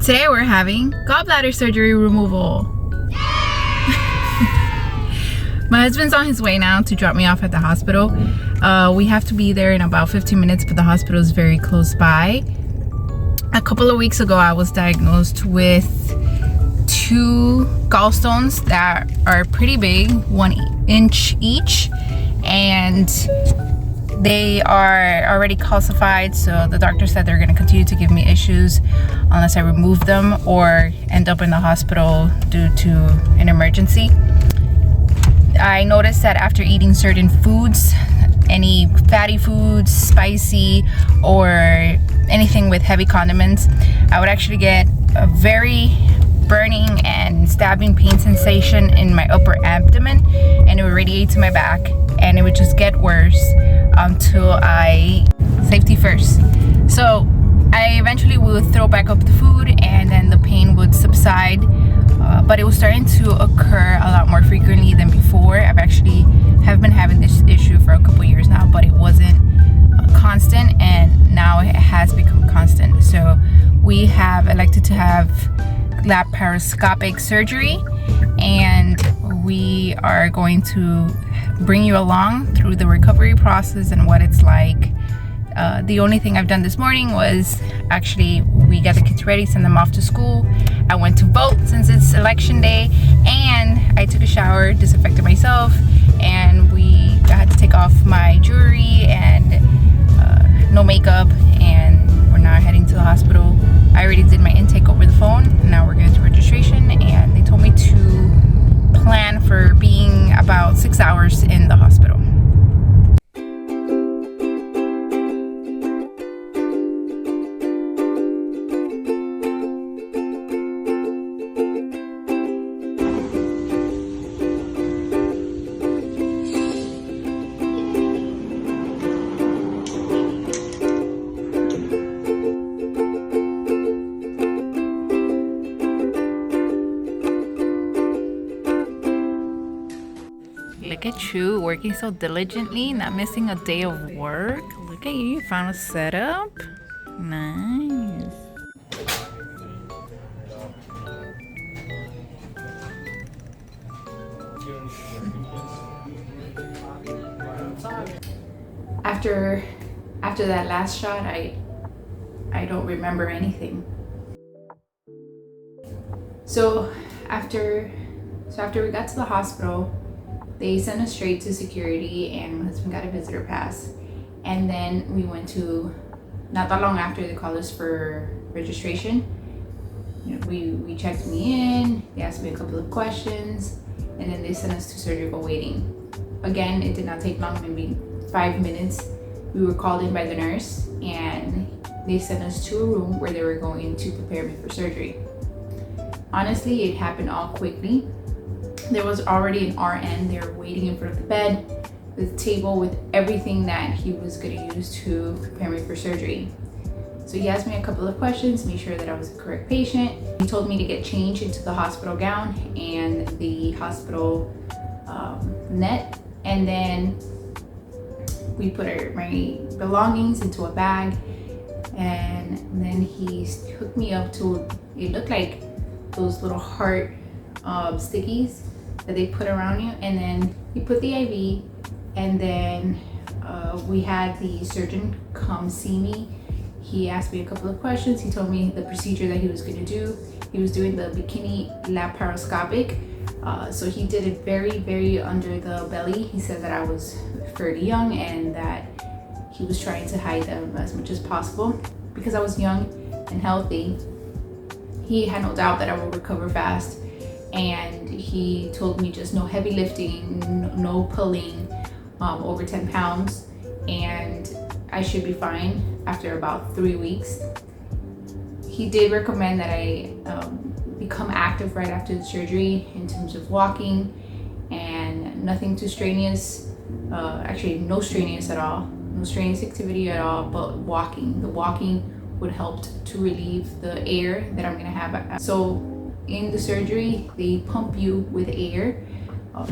Today we're having gallbladder surgery removal. My husband's on his way now to drop me off at the hospital. We have to be there in about 15 minutes, but the hospital is very close by. A couple of weeks ago, I was diagnosed with 2 gallstones that are pretty big, 1 inch each, and they are already calcified, so the doctor said they're going to continue to give me issues unless I remove them or end up in the hospital due to an emergency. I noticed that after eating certain foods, any fatty foods, spicy, or anything with heavy condiments, I would actually get a very burning and stabbing pain sensation in my upper abdomen, and it would radiate to my back, and it would just get worse until safety first. So I eventually would throw back up the food, and then the pain would subside, but it was starting to occur a lot more frequently than before. I've actually been having this issue for a couple years now, but it wasn't constant, and now it has become constant. So we have elected to have laparoscopic surgery, and we are going to bring you along through the recovery process and what it's like. The only thing I've done this morning was actually we got the kids ready, send them off to school. I went to vote since it's election day, and I took a shower, disinfected myself, and I had to take off my jewelry and no makeup, and we're now heading to the hospital. I already did my intake over the phone, and now we're going to registration, and they told me to plan for being about 6 hours in the hospital. Look at you working so diligently, not missing a day of work. Look at you, you found a setup. Nice. After that last shot, I don't remember anything. So after we got to the hospital, they sent us straight to security, and my husband got a visitor pass. And then we went to, not that long after, they called us for registration. You know, we checked me in, they asked me a couple of questions, and then they sent us to surgical waiting. Again, it did not take long, maybe 5 minutes. We were called in by the nurse, and they sent us to a room where they were going to prepare me for surgery. Honestly, it happened all quickly. There was already an RN there waiting in front of the bed, the table with everything that he was going to use to prepare me for surgery. So he asked me a couple of questions, made sure that I was the correct patient. He told me to get changed into the hospital gown and the hospital net, and then we put my belongings into a bag, and then he hooked me up to, it looked like those little heart stickies that they put around you, and then he put the IV, and then we had the surgeon come see me. He asked me a couple of questions. He told me the procedure that he was going to do. He was doing the Bikini laparoscopic, so he did it very, very under the belly. He said that I was fairly young and that he was trying to hide them as much as possible. Because I was young and healthy, he had no doubt that I would recover fast. And he told me just no heavy lifting, no pulling over 10 pounds, and I should be fine after about 3 weeks. He did recommend that I become active right after the surgery in terms of walking, and nothing too strenuous, actually no strenuous at all, no strenuous activity at all, but walking. The walking would help to relieve the air that I'm gonna have. So in the surgery, they pump you with air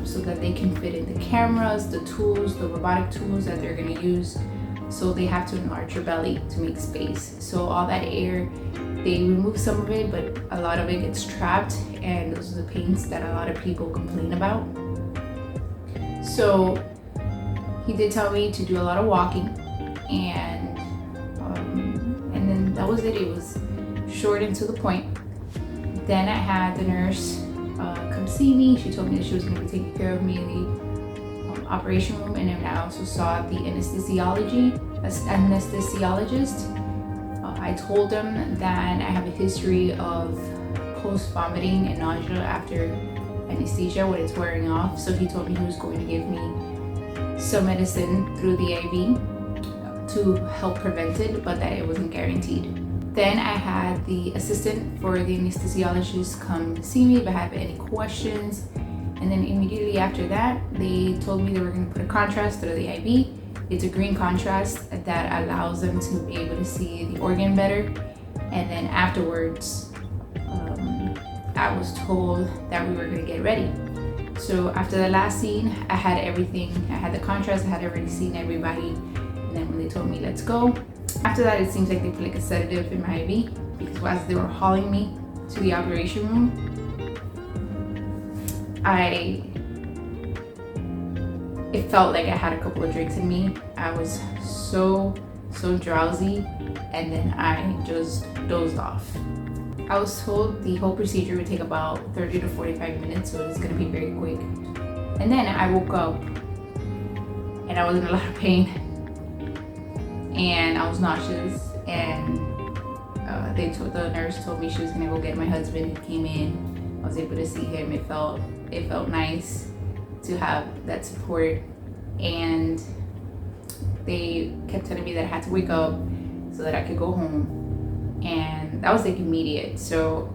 so that they can fit in the cameras, the tools, the robotic tools that they're going to use. So they have to enlarge your belly to make space. So all that air They remove some of it, but a lot of it gets trapped, and those are the pains that a lot of people complain about. So he did tell me to do a lot of walking, and then that was it. It was short and to the point. Then I had the nurse come see me. She told me that she was going to be taking care of me in the operation room, and then I also saw the anesthesiologist. I told them that I have a history of post-vomiting and nausea after anesthesia when it's wearing off. So he told me he was going to give me some medicine through the IV to help prevent it, but that it wasn't guaranteed. Then I had the assistant for the anesthesiologist come see me if I have any questions. And then immediately after that, they told me they were going to put a contrast through the IV. It's a green contrast that allows them to be able to see the organ better. And then afterwards, I was told that we were going to get ready. So after the last scene, I had everything. I had the contrast, I had already seen everybody. And then when they told me, let's go. After that, it seems like they put like a sedative in my IV, because as they were hauling me to the operation room, it felt like I had a couple of drinks in me. I was so drowsy, and then I just dozed off. I was told the whole procedure would take about 30 to 45 minutes, so it's gonna be very quick. And then I woke up and I was in a lot of pain, and I was nauseous, and the nurse told me she was gonna go get my husband. He came in, I was able to see him. It felt nice to have that support, and they kept telling me that I had to wake up so that I could go home, and that was like immediate. So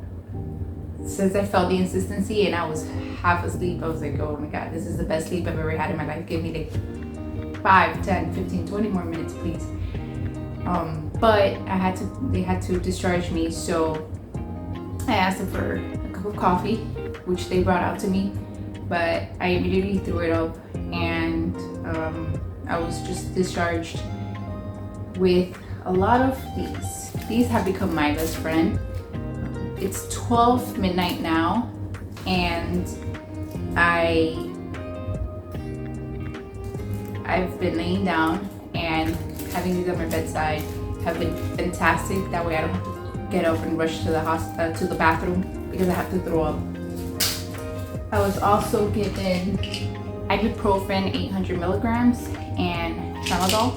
since I felt the inconsistency and I was half asleep, I was like, oh my god, this is the best sleep I've ever had in my life. Give me like 5, 10, 15, 20 more minutes, please. But they had to discharge me, so I asked them for a cup of coffee, which they brought out to me, but I immediately threw it up, and I was just discharged with a lot of these. These have become my best friend. It's 12 midnight now, and I've been laying down, and having these at my bedside have been fantastic. That way I don't have to get up and rush to the bathroom because I have to throw up. I was also given ibuprofen 800 milligrams and tramadol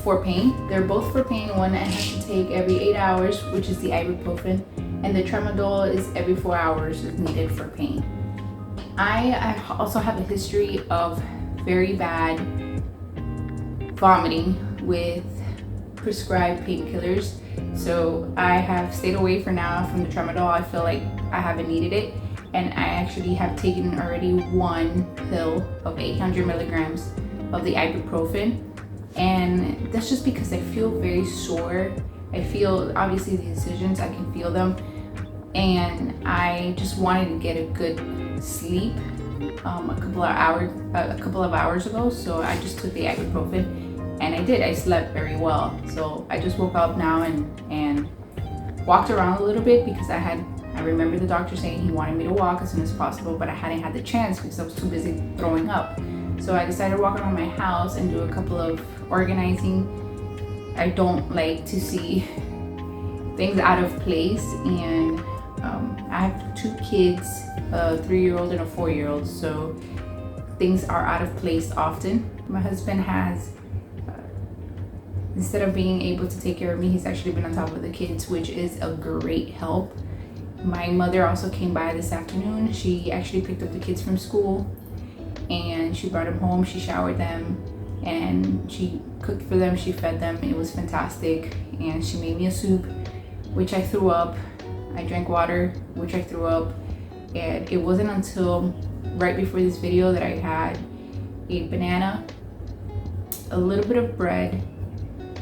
for pain. They're both for pain. One I have to take every 8 hours, which is the ibuprofen, and the tramadol is every 4 hours is needed for pain. I also have a history of very bad vomiting with prescribed painkillers, so I have stayed away for now from the tramadol. I feel like I haven't needed it, and I actually have taken already one pill of 800 milligrams of the ibuprofen, and that's just because I feel very sore. I feel, obviously the incisions, I can feel them, and I just wanted to get a good sleep a couple of hours ago, so I just took the ibuprofen, and I did. I slept very well. So I just woke up now and walked around a little bit because I remember the doctor saying he wanted me to walk as soon as possible, but I hadn't had the chance because I was too busy throwing up. So I decided to walk around my house and do a couple of organizing. I don't like to see things out of place, and I have 2 kids, a 3-year-old and a 4-year-old, so things are out of place often. My husband has, instead of being able to take care of me, he's actually been on top of the kids, which is a great help. My mother also came by this afternoon. She actually picked up the kids from school, and she brought them home. She showered them, and she cooked for them. She fed them. It was fantastic, and she made me a soup, which I threw up. I drank water, which I threw up, and it wasn't until right before this video that I had a banana, a little bit of bread,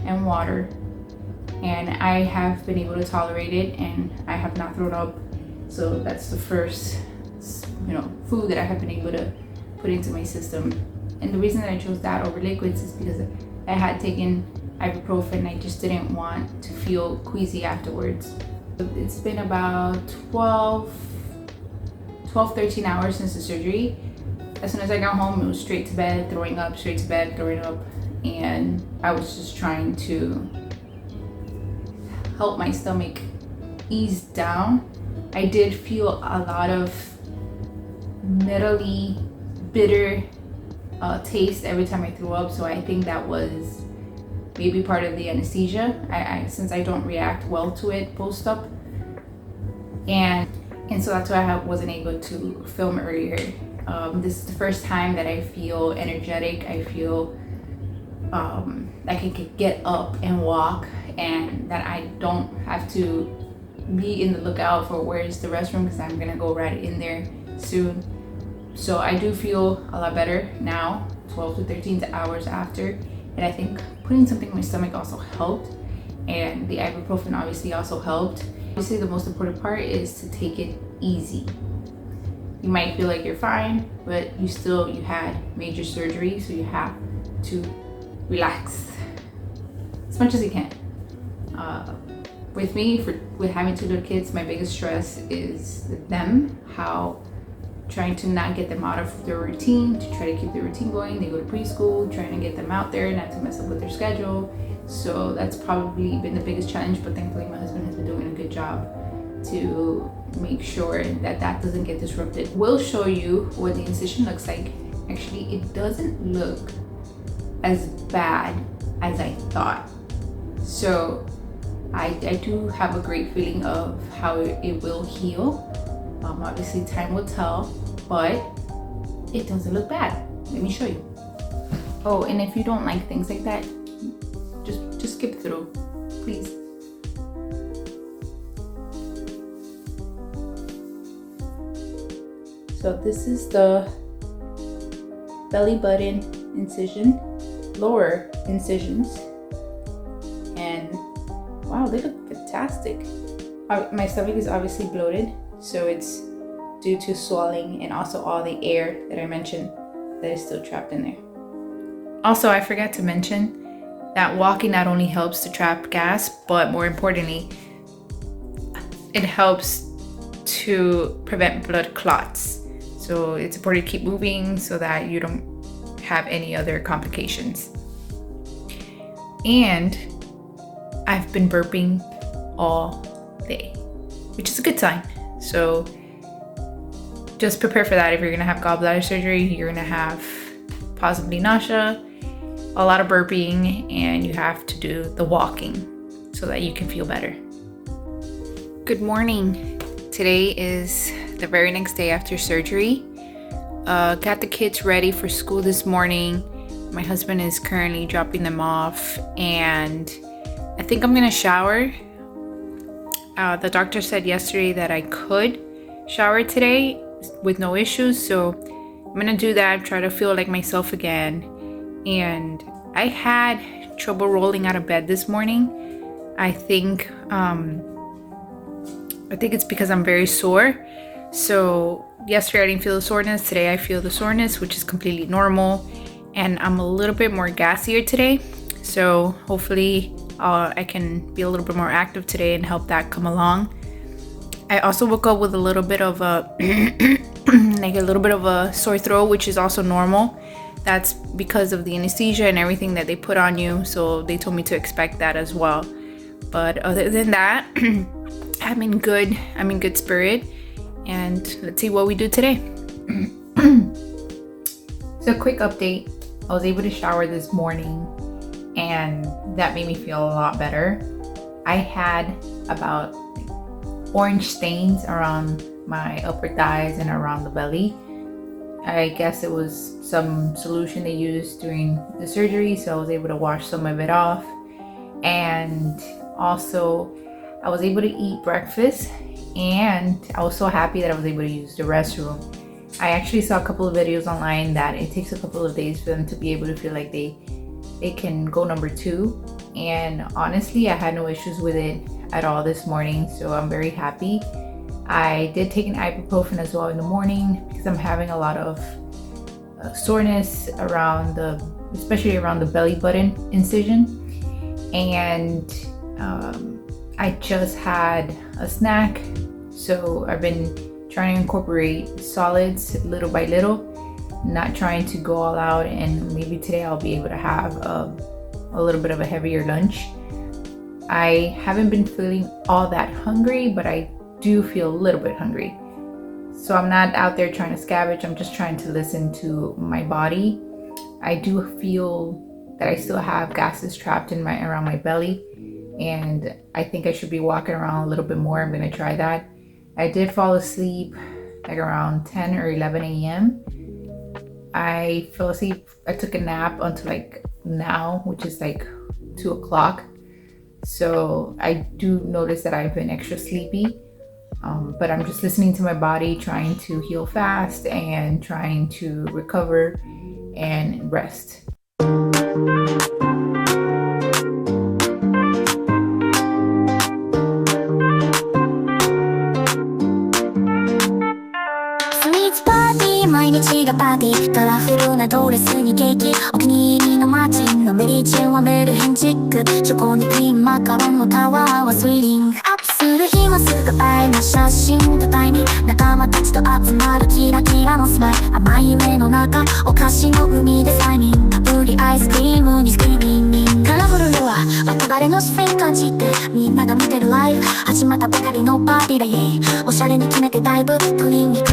and water, and I have been able to tolerate it, and I have not thrown up. So that's the first, food that I have been able to put into my system. And the reason that I chose that over liquids is because I had taken ibuprofen. I just didn't want to feel queasy afterwards. It's been about 13 hours since the surgery. As soon as I got home, it was straight to bed, throwing up, straight to bed, throwing up. And I was just trying to help my stomach ease down. I did feel a lot of metally bitter taste every time I threw up, so I think that was maybe part of the anesthesia. Since I don't react well to it post-op, and so that's why I wasn't able to film earlier. This is the first time that I feel energetic. I feel like I could get up and walk, and that I don't have to be in the lookout for where's the restroom, because I'm gonna go right in there soon. So I do feel a lot better now, 12 to 13 hours after. And I think putting something in my stomach also helped, and the ibuprofen obviously also helped. Obviously the most important part is to take it easy. You might feel like you're fine, but you had major surgery, so you have to relax as much as you can. With me, with having 2 little kids, my biggest stress is them, trying to not get them out of their routine, to try to keep their routine going. They go to preschool, trying to get them out there, not to mess up with their schedule. So that's probably been the biggest challenge, but thankfully my husband has been doing a good job to make sure that doesn't get disrupted. We'll show you what the incision looks like. Actually, it doesn't look as bad as I thought. So I do have a great feeling of how it will heal. Obviously time will tell, but it doesn't look bad. Let me show you. Oh, and if you don't like things like that, just skip through, please. So this is the belly button incision, lower incisions, and wow, they look fantastic. My stomach is obviously bloated, so it's due to swelling and also all the air that I mentioned that is still trapped in there. Also, I forgot to mention that walking not only helps to trap gas, but more importantly, it helps to prevent blood clots. So it's important to keep moving so that you don't have any other complications. And I've been burping all day, which is a good sign. So just prepare for that. If you're gonna have gallbladder surgery, you're gonna have possibly nausea, a lot of burping, and you have to do the walking so that you can feel better. Good morning. Today is the very next day after surgery. Got the kids ready for school this morning. My husband is currently dropping them off, and I think I'm gonna shower. The doctor said yesterday that I could shower today with no issues, so I'm gonna do that, try to feel like myself again. And I had trouble rolling out of bed this morning. I think it's because I'm very sore. So yesterday I didn't feel the soreness. Today I feel the soreness, which is completely normal, and I'm a little bit more gassier today. So hopefully I can be a little bit more active today and help that come along. I also woke up with a little bit of a like a little bit of a sore throat, which is also normal. That's because of the anesthesia and everything that they put on you. So they told me to expect that as well. But other than that, I'm in good spirit, and let's see what we do today. So quick update. I was able to shower this morning, and that made me feel a lot better. I had about orange stains around my upper thighs and around the belly. I guess it was some solution they used during the surgery, so I was able to wash some of it off. And also I was able to eat breakfast, and I was so happy that I was able to use the restroom. I actually saw a couple of videos online that it takes a couple of days for them to be able to feel like they can go number 2, and honestly I had no issues with it at all this morning, so I'm very happy. I did take an ibuprofen as well in the morning because I'm having a lot of soreness especially around the belly button incision, and I just had a snack, so I've been trying to incorporate solids little by little, not trying to go all out, and maybe today I'll be able to have a little bit of a heavier lunch. I haven't been feeling all that hungry, but I do feel a little bit hungry. So I'm not out there trying to scavenge, I'm just trying to listen to my body. I do feel that I still have gases trapped in around my belly, and I think I should be walking around a little bit more. I'm gonna try that. I did fall asleep like around 10 or 11 a.m. I fell asleep, I took a nap until like now, which is like 2 o'clock. So I do notice that I've been extra sleepy, but I'm just listening to my body, trying to heal fast and trying to recover and rest.パーティーカラフルなドレスにケーキお気に入りのマッチンのメリーチェンはメルヘンチックチョコにピンマカロンのタワーはスリリングアップする日はすぐ映えな写真とタイに仲間たちと集まるキラキラのスマイル甘い夢の中お菓子の海で催眠たっぷりアイスクリームにスクリーミングカラフルでは憧れの視線感じてみんなが見てるライブ始まったばかりのパーティーだイエイおしゃれに決めてだいぶクリーンに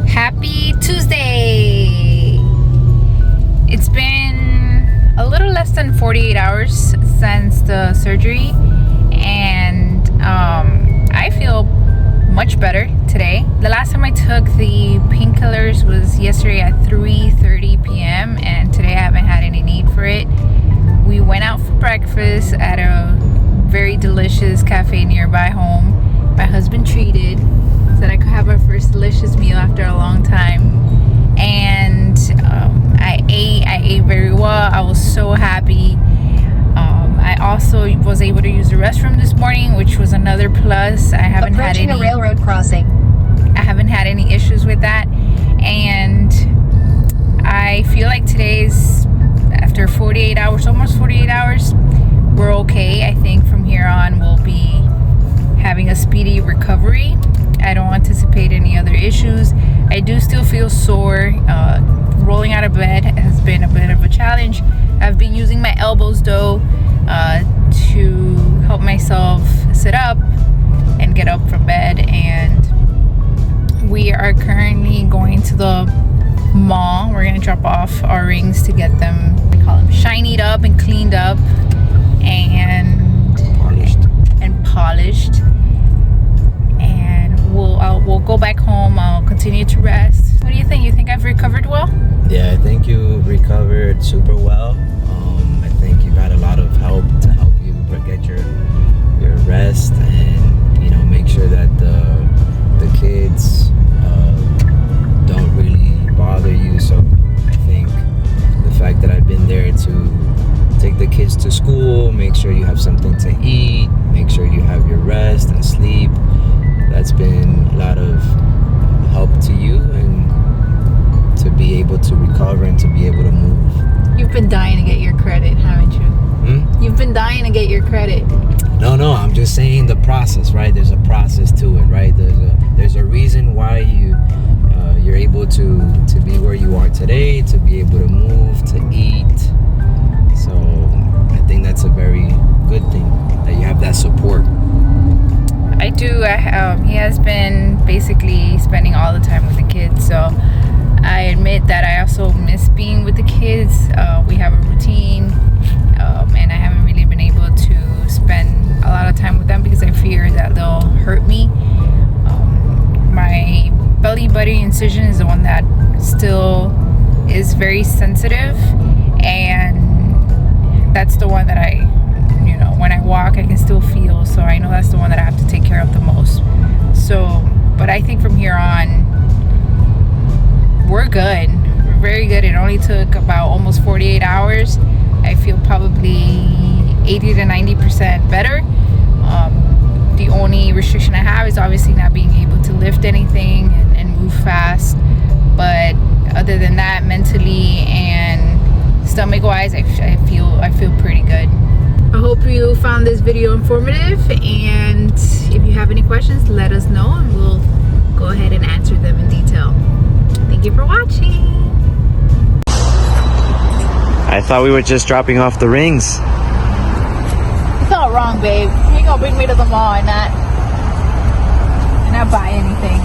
Happy Tuesday! It's been a little less than 48 hours since the surgery, and I feel much better today. The last time I took the painkillers was yesterday at 3:30 p.m. and today I haven't had any need for it. We went out for breakfast at a very delicious cafe nearby home. My husband treated so that I could have our first delicious meal after a long time, and I ate very well. I was so happy. I also was able to use the restroom this morning, which was another plus. I haven't had any railroad crossing. I haven't had any issues with that, and I feel like today's after 48 hours, almost 48 hours, we're okay. I think from here on we'll be having a speedy recovery. I don't anticipate any other issues. I do still feel sore. Rolling out of bed has been a bit of a challenge. I've been using my elbows though to help myself sit up and get up from bed, and we are currently going to the mall. We're gonna drop off our rings to get them, we call them shinied up and cleaned up and polished. We'll go back home. I'll continue to rest. What do you think? You think I've recovered well? Yeah, I think you recovered super well. I think you've had a lot of help to help you get your rest and make sure that the kids don't really bother you. So I think the fact that I've been there to take the kids to school, make sure you have something to eat, make sure you have your rest and sleep. That's been a lot of help to you and to be able to recover and to be able to move. You've been dying to get your credit, haven't you? You've been dying to get your credit. No, I'm just saying the process, right? There's a process to it, right? There's a reason why you're able to be where you are today, to be able to move, to eat. So I think that's a very good thing that you have that support. I do. He has been basically spending all the time with the kids, so I admit that I also miss being with the kids. We have a routine, and I haven't really been able to spend a lot of time with them because I fear that they'll hurt me. My belly button incision is the one that still is very sensitive, and that's the one that when I walk I can still feel, so I know that's the one that I have to take care of the most. So, but I think from here on we're good. We're very good. It only took about almost 48 hours. I feel probably 80 to 90% better. The only restriction I have is obviously not being able to lift anything and move fast, but other than that, mentally and stomach wise, I feel pretty good. I hope hope you found this video informative, and if you have any questions, let us know and we'll go ahead and answer them in detail. Thank you for watching. I thought we were just dropping off the rings. It's all wrong, babe. You ain't gonna bring me to the mall and not buy anything.